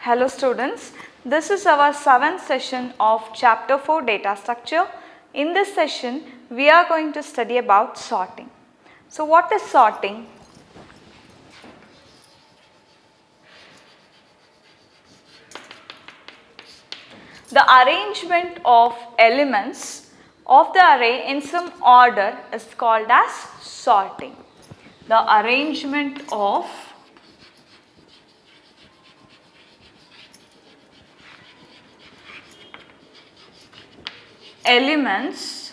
Hello students, this is our 7th session of chapter 4 data structure. In this session, we are going to study about sorting. So what is sorting? The arrangement of elements of the array in some order is called as sorting. The arrangement of elements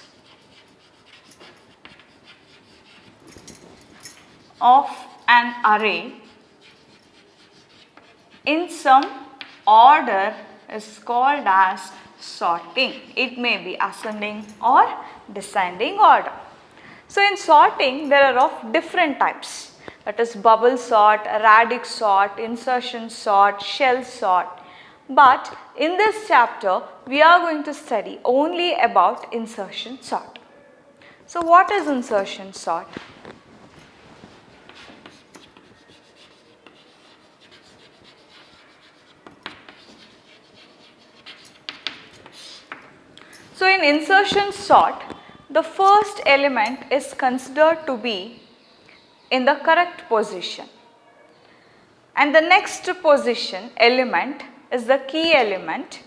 of an array in some order is called as sorting. It may be ascending or descending order. So in sorting there are of different types, that is bubble sort, radix sort, insertion sort, shell sort. But in this chapter we are going to study only about insertion sort. So what is insertion sort? So in insertion sort, the first element is considered to be in the correct position, and the next position element is the key element,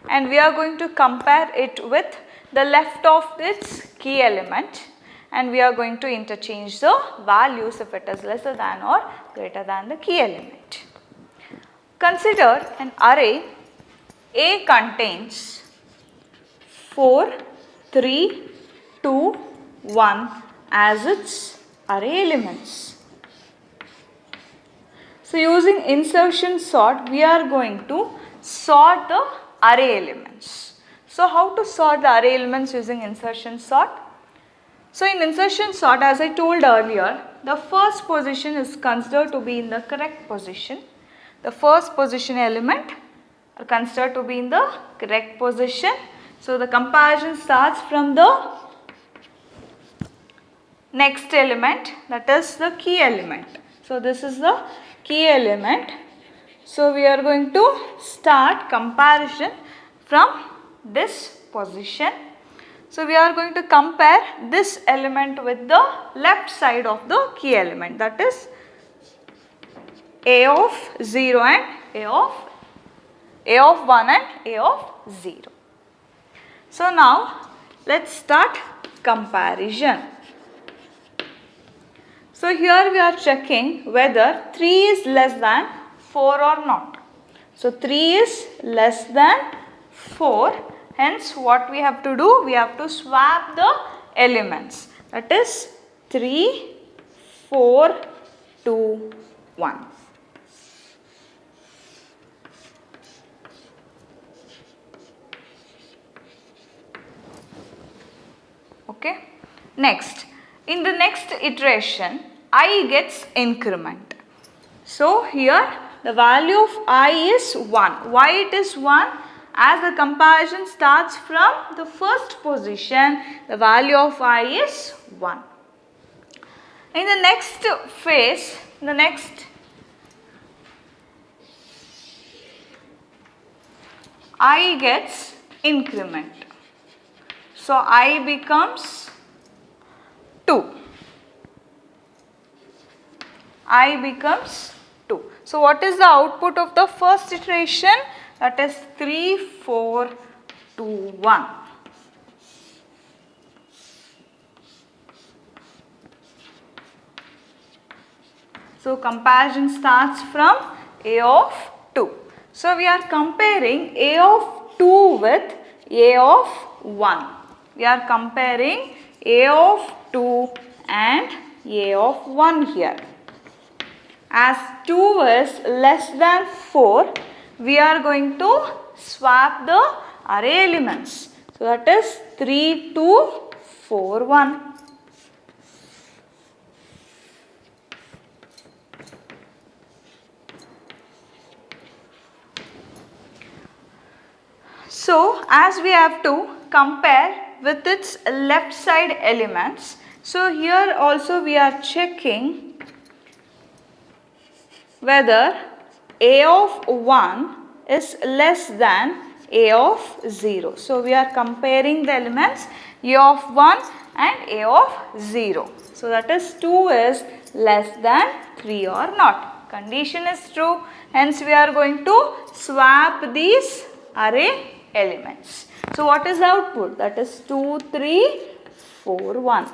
and we are going to compare it with the left of its key element, and we are going to interchange the values if it is lesser than or greater than the key element. Consider an array. A contains 4, 3, 2, 1 as its array elements. So using insertion sort, we are going to sort the array elements. So how to sort the array elements using insertion sort? So in insertion sort, as I told earlier, the first position is considered to be in the correct position. The first position element are considered to be in the correct position. So the comparison starts from the next element, that is the key element. So this is the key element. So we are going to start comparison from this position. So we are going to compare this element with the left side of the key element, that is A of 0 and A of 1 and A of 0. So now let's start comparison. So here we are checking whether 3 is less than 4 or not. So 3 is less than 4, hence what we have to do? We have to swap the elements, that is 3, 4, 2, 1. Okay. Next, in the next iteration, I gets increment. So here the value of I is 1. Why it is 1? As the comparison starts from the first position, the value of I is 1. In the next phase, I gets increment. So I becomes 2. I becomes 2. So what is the output of the first iteration? That is 3, 4, 2, 1. So comparison starts from A of 2. So we are comparing A of 2 with A of 1. We are comparing A of 2 and A of 1 here. As 2 is less than 4, we are going to swap the array elements. So that is 3, 2, 4, 1. So as we have to compare with its left side elements, so here also we are checking whether A of 1 is less than A of 0. So we are comparing the elements A of 1 and A of 0. So that is 2 is less than 3 or not. Condition is true. Hence we are going to swap these array elements. So what is the output? That is 2, 3, 4, 1.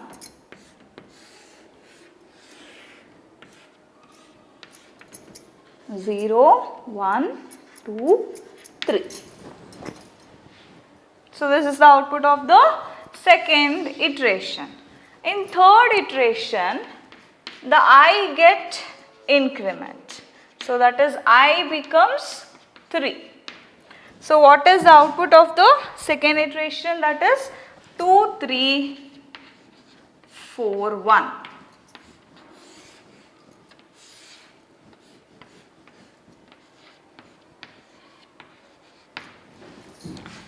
Zero, 1, 2, 3. So this is the output of the second iteration. In third iteration, the I get increment. So that is I becomes 3. So what is the output of the second iteration? That is 2, 3, 4, 1.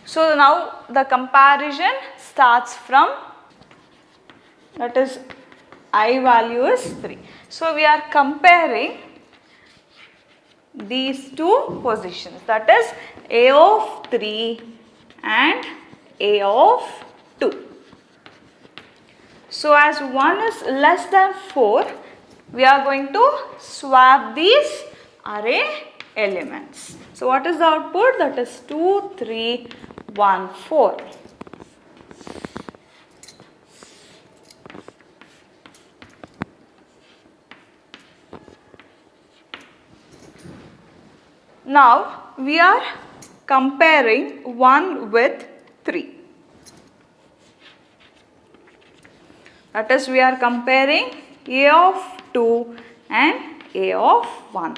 So now the comparison starts from, that is I value is 3. So we are comparing these two positions, that is A of 3 and A of 2. So as 1 is less than 4, we are going to swap these array elements. So what is the output? That is 2, 3, 1, 4. Now we are comparing 1 with 3. That is, we are comparing A of 2 and A of 1.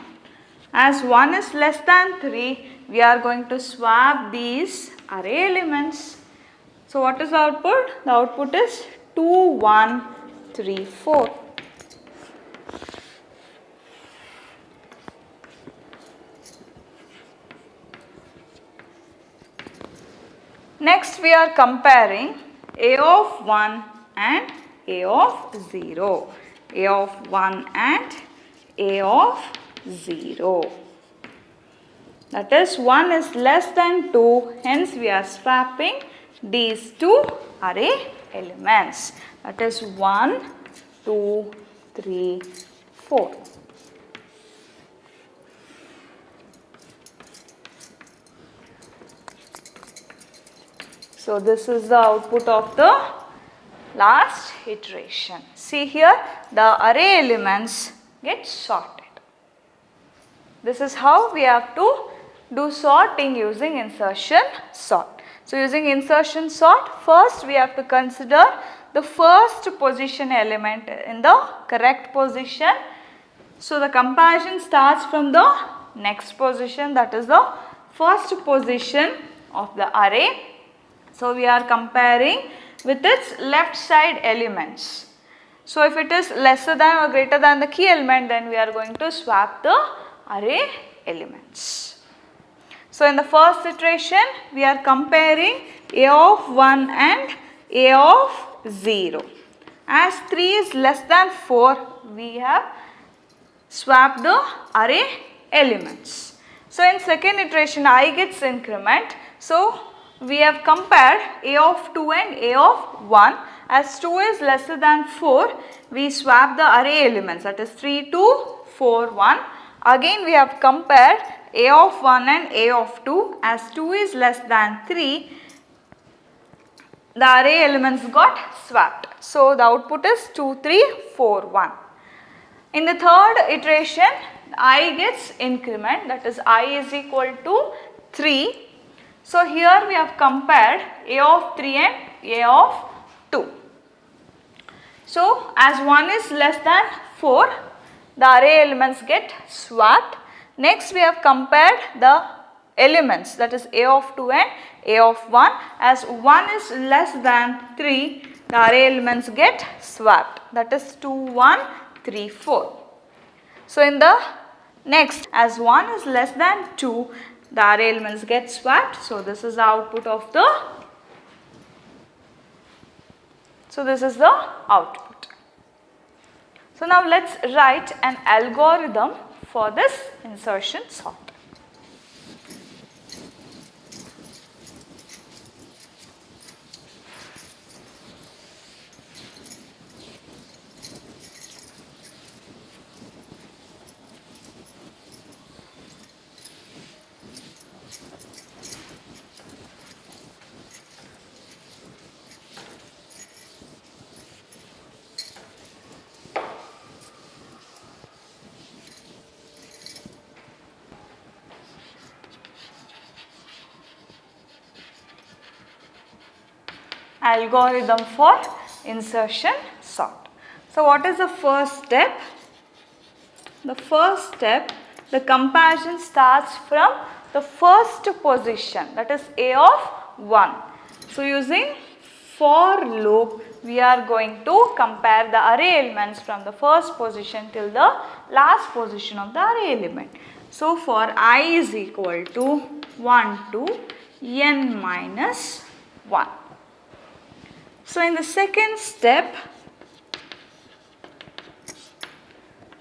As 1 is less than 3, we are going to swap these array elements. So what is the output? The output is 2, 1, 3, 4. Next we are comparing A of 1 and A of 0. A of 1 and A of 0. That is, 1 is less than 2, hence we are swapping these two array elements. That is 1, 2, 3, 4. So this is the output of the last iteration. See here, the array elements get sorted. This is how we have to do sorting using insertion sort. So using insertion sort, first we have to consider the first position element in the correct position. So the comparison starts from the next position, that is the first position of the array. So we are comparing with its left side elements. So if it is lesser than or greater than the key element, then we are going to swap the array elements. So in the first iteration, we are comparing A of 1 and A of 0. As 3 is less than 4, we have swapped the array elements. So in second iteration, I gets increment. So we have compared A of 2 and A of 1. As 2 is lesser than 4, we swap the array elements, that is 3, 2, 4, 1. Again we have compared A of 1 and A of 2. As 2 is less than 3, the array elements got swapped. So the output is 2, 3, 4, 1. In the third iteration, I gets increment, that is I is equal to 3. So here we have compared A of 3 and A of 2. So as 1 is less than 4, the array elements get swapped. Next we have compared the elements, that is A of 2 and A of 1. As 1 is less than 3, the array elements get swapped, that is 2, 1, 3, 4. So in the next, as 1 is less than 2, the array elements get swapped. So this is the output of the, output. So now let's write an algorithm for this insertion sort. Algorithm for insertion sort. So, what is the first step? The first step, the comparison starts from the first position, that is A of 1. So, using for loop, we are going to compare the array elements from the first position till the last position of the array element. So, for I is equal to 1 to n minus 1. So, in the second step,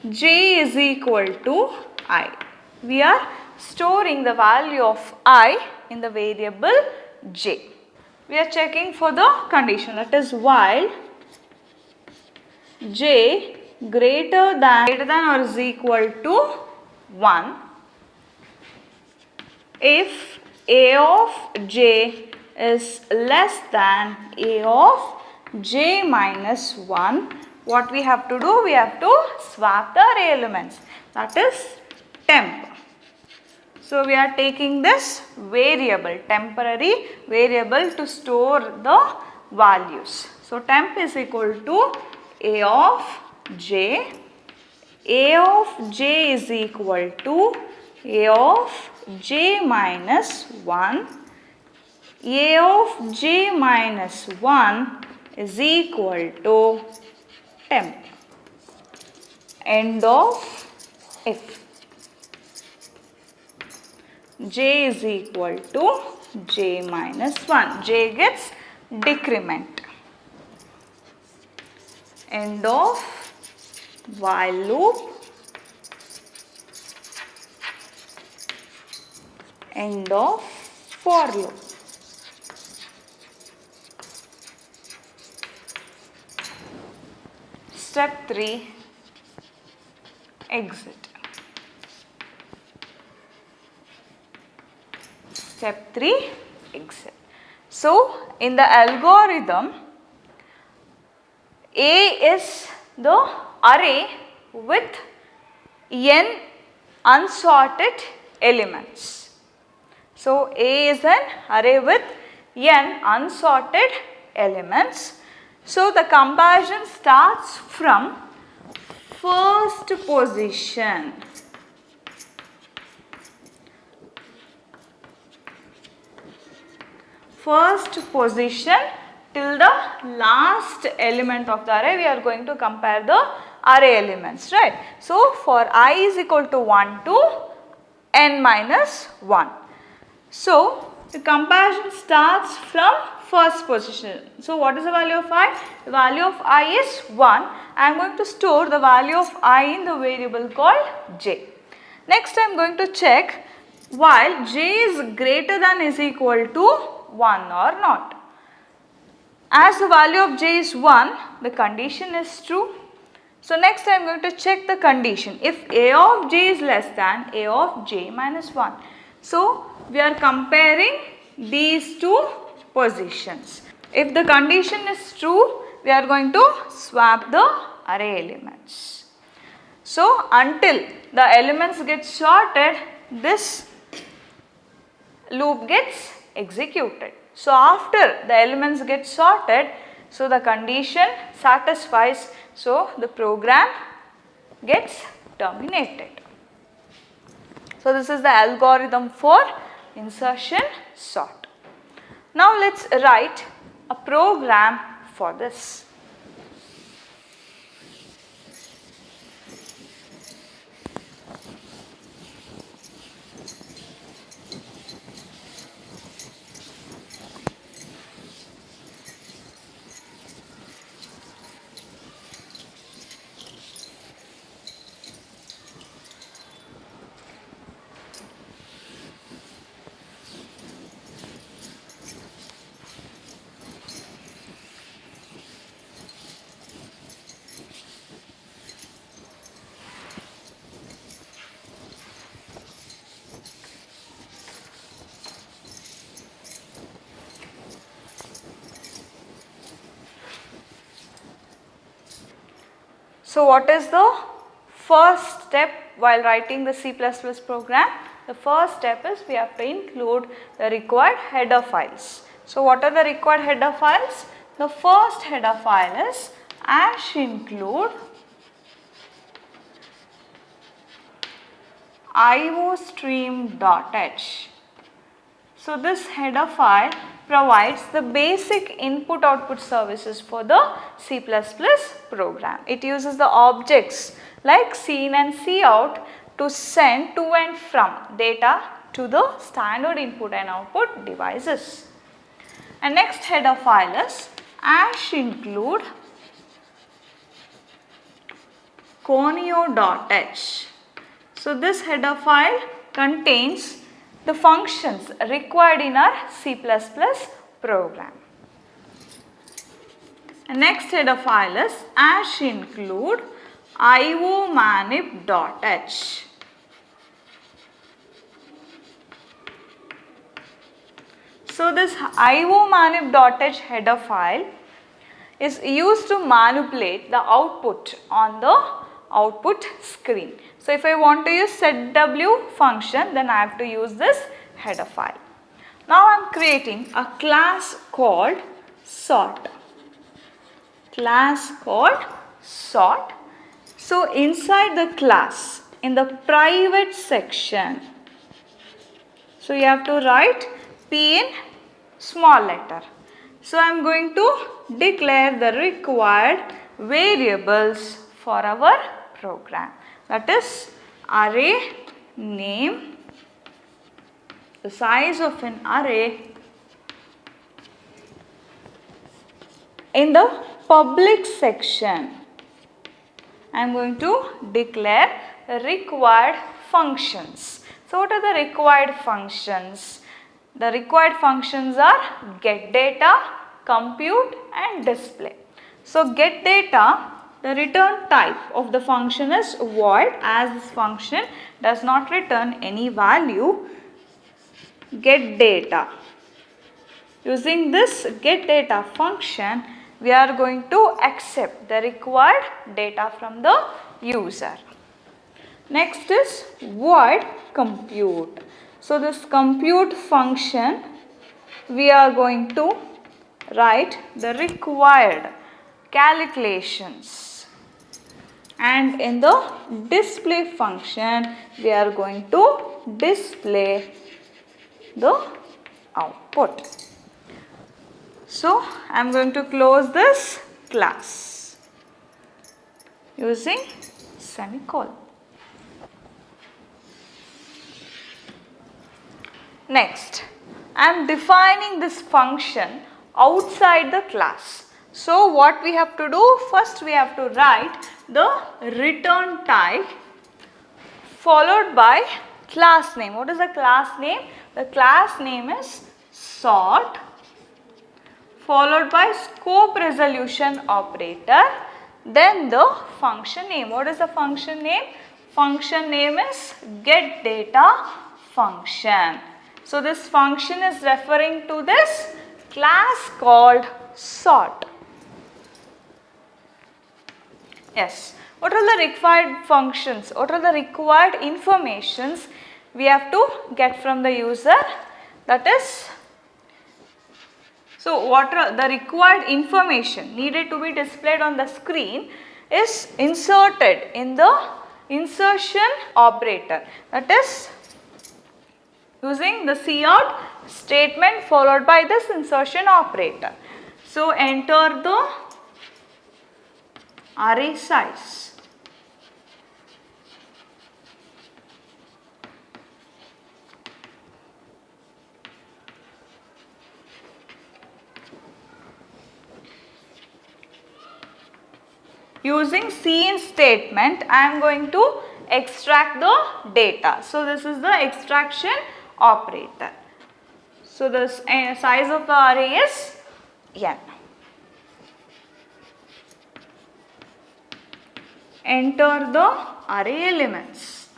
j is equal to I. We are storing the value of I in the variable j. We are checking for the condition, that is while j greater than or is equal to 1, if a of j is less than a of j minus 1, what we have to do? We have to swap the array elements, that is temp. So, we are taking this variable, temporary variable to store the values. So, temp is equal to a of j is equal to a of j minus 1. A of j minus 1 is equal to temp. End of if. J is equal to j minus 1. J gets decrement. End of while loop. End of for loop. Step 3, exit. Step 3, exit. So, in the algorithm, A is the array with n unsorted elements. So, A is an array with n unsorted elements. So, the comparison starts from first position. First position till the last element of the array, we are going to compare the array elements, right. So, for I is equal to 1 to n minus 1. So, the comparison starts from first position. So, what is the value of I? The value of I is 1. I am going to store the value of I in the variable called j. Next, I am going to check while j is greater than is equal to 1 or not. As the value of j is 1, the condition is true. So, next I am going to check the condition. If a of j is less than a of j minus 1. So, we are comparing these two positions. If the condition is true, we are going to swap the array elements. So, until the elements get sorted, this loop gets executed. So, after the elements get sorted, so the condition satisfies, so the program gets terminated. So, this is the algorithm for insertion sort. Now, let us write a program for this. So what is the first step while writing the C++ program? The first step is we have to include the required header files. So what are the required header files? The first header file is #include iostream.h. So this header file provides the basic input-output services for the C++ program. It uses the objects like scene and cout to send to and from data to the standard input and output devices. And next header file is #include conio.h. So this header file contains the functions required in our C++ program. And next header file is #include iomanip.h. So this iomanip.h header file is used to manipulate the output on the output screen. So if I want to use setw function, then I have to use this header file. Now I am creating a class called sort. Class called sort. So inside the class, in the private section, so you have to write P in small letter. So I am going to declare the required variables for our program. That is array name, the size of an array. In the public section, I am going to declare the required functions. So what are the required functions? The required functions are get data, compute and display. So get data, the return type of the function is void, as this function does not return any value. Get data. Using this get data function, we are going to accept the required data from the user. Next is void compute. So this compute function, we are going to write the required calculations, and in the display function, we are going to display the output. So I am going to close this class using semicolon. Next, I am defining this function outside the class. So what we have to do? First we have to write the return type followed by class name. What is the class name? The class name is sort followed by scope resolution operator, then the function name. What is the function name? Function name is get data function. So this function is referring to this class called sort. Yes. What are the required functions? What are the required informations we have to get from the user? That is, so what are the required information needed to be displayed on the screen is inserted in the insertion operator. That is, using the cout statement followed by this insertion operator. So enter the array size. Using cin statement, I am going to extract the data. So this is the extraction operator. So the size of the array is n. Enter the array elements.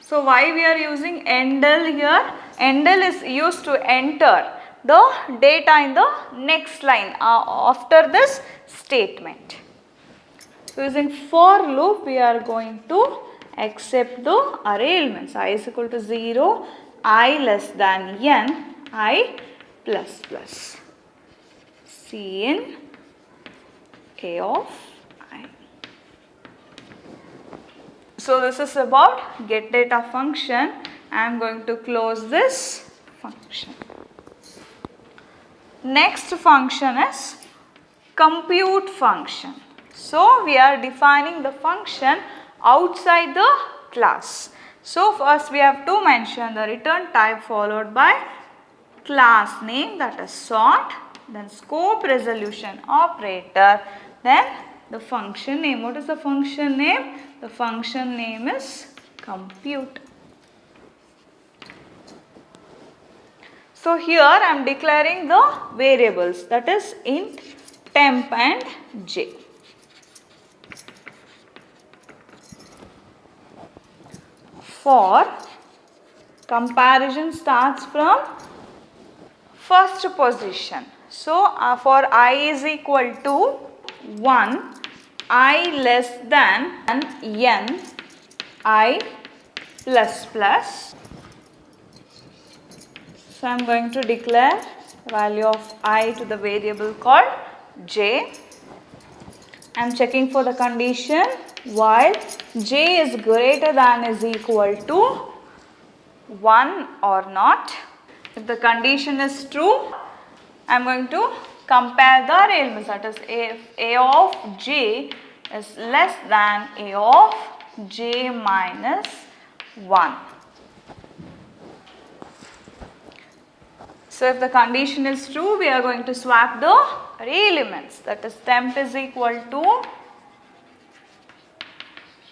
So why we are using endl here? Endl is used to enter the data in the next line after this statement. So using for loop, we are going to accept the array elements. I is equal to 0, I less than n, I plus plus. Cn a of I. So this is about get data function. I am going to close this function. Next function is compute function. So we are defining the function outside the class. So first we have to mention the return type followed by class name, that is sort, then scope resolution operator, then the function name. What is the function name? The function name is compute. So here I am declaring the variables, that is int, temp and j. For comparison starts from first position. So for I is equal to 1, I less than n, I plus plus. So I am going to declare value of I to the variable called j. I am checking for the condition while j is greater than is equal to 1 or not. If the condition is true, I am going to compare the array elements, that is if a of j is less than a of j minus 1. So if the condition is true, we are going to swap the array elements, that is temp is equal to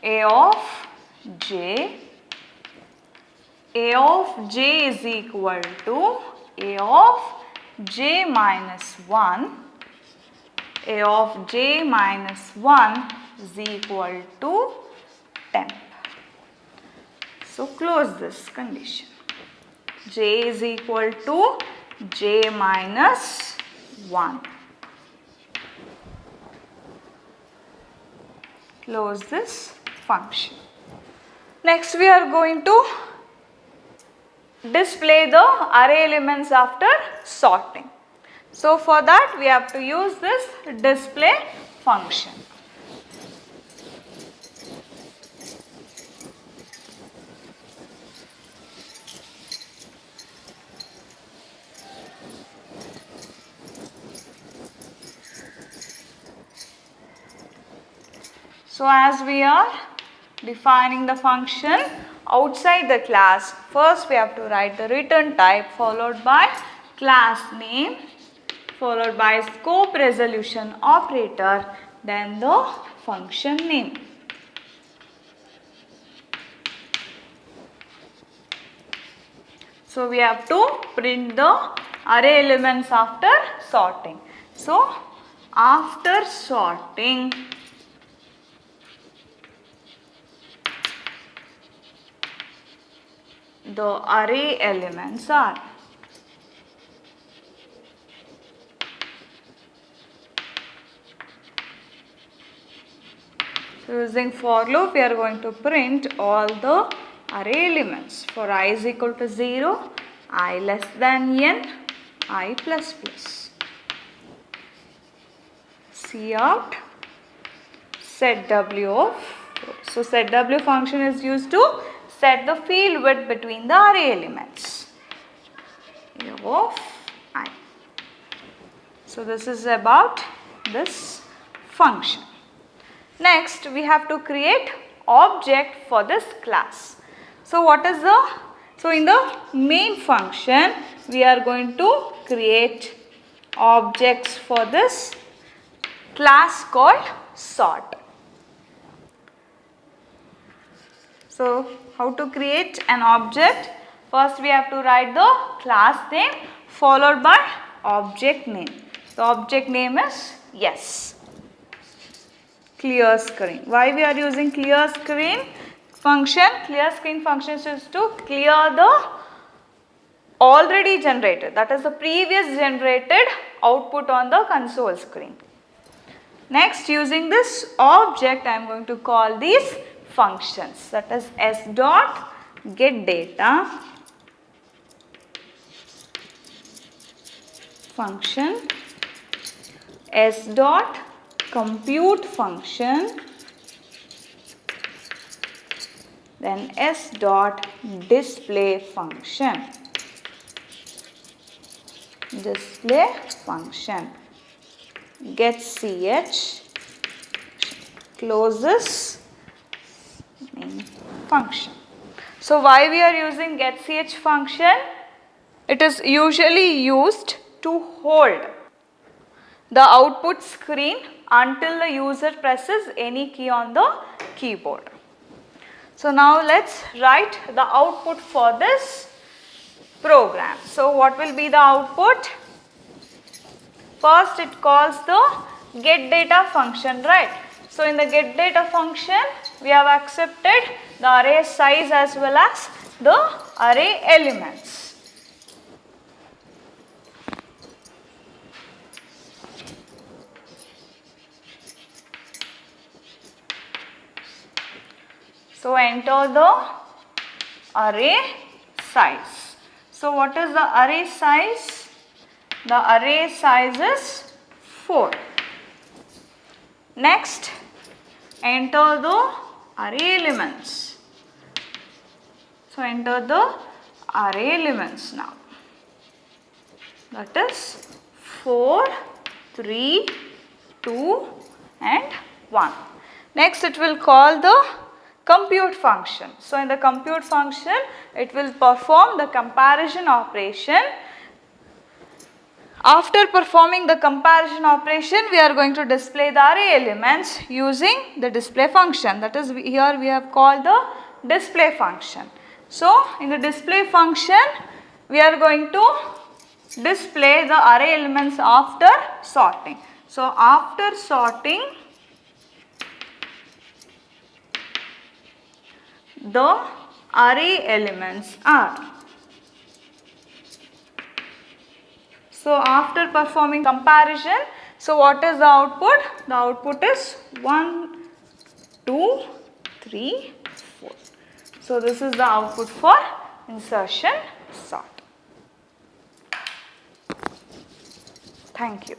a of j is equal to a of j minus 1, a of j minus 1 is equal to temp. So close this condition. J is equal to j minus 1. Close this function. Next we are going to display the array elements after sorting. So for that we have to use this display function. So as we are defining the function outside the class, first we have to write the return type followed by class name followed by scope resolution operator, then the function name. So we have to print the array elements after sorting. So after sorting, the array elements are using for loop, we are going to print all the array elements. For I is equal to 0, I less than n, I plus plus. Cout set w of 4. So set w function is used to set the field width between the array elements of I. So this is about this function. Next we have to create object for this class. So what is in the main function we are going to create objects for this class called sort. So how to create an object? First we have to write the class name followed by object name. The object name is yes. Clear screen. Why we are using clear screen? function, clear screen function is to clear the already generated, that is the previous generated output on the console screen. Next, using this object, I am going to call these functions, that is s dot get data function, s dot compute function, then s dot display function. Display function gets ch closes main function. So why we are using get ch function? It is usually used to hold the output screen until the user presses any key on the keyboard. So now let's write the output for this program. So what will be the output? First it calls the get data function, right? So in the get data function we have accepted the array size as well as the array elements. So enter the array size. So what is the array size? The array size is 4. Next, enter the array elements. So enter the array elements now. That is 4, 3, 2 and 1. Next it will call the compute function. So in the compute function it will perform the comparison operation. After performing the comparison operation we are going to display the array elements using the display function, that is here we have called the display function. So in the display function we are going to display the array elements after sorting. So after sorting the array elements are. So after performing comparison, so what is the output? The output is 1, 2, 3, 4. So this is the output for insertion sort. Thank you.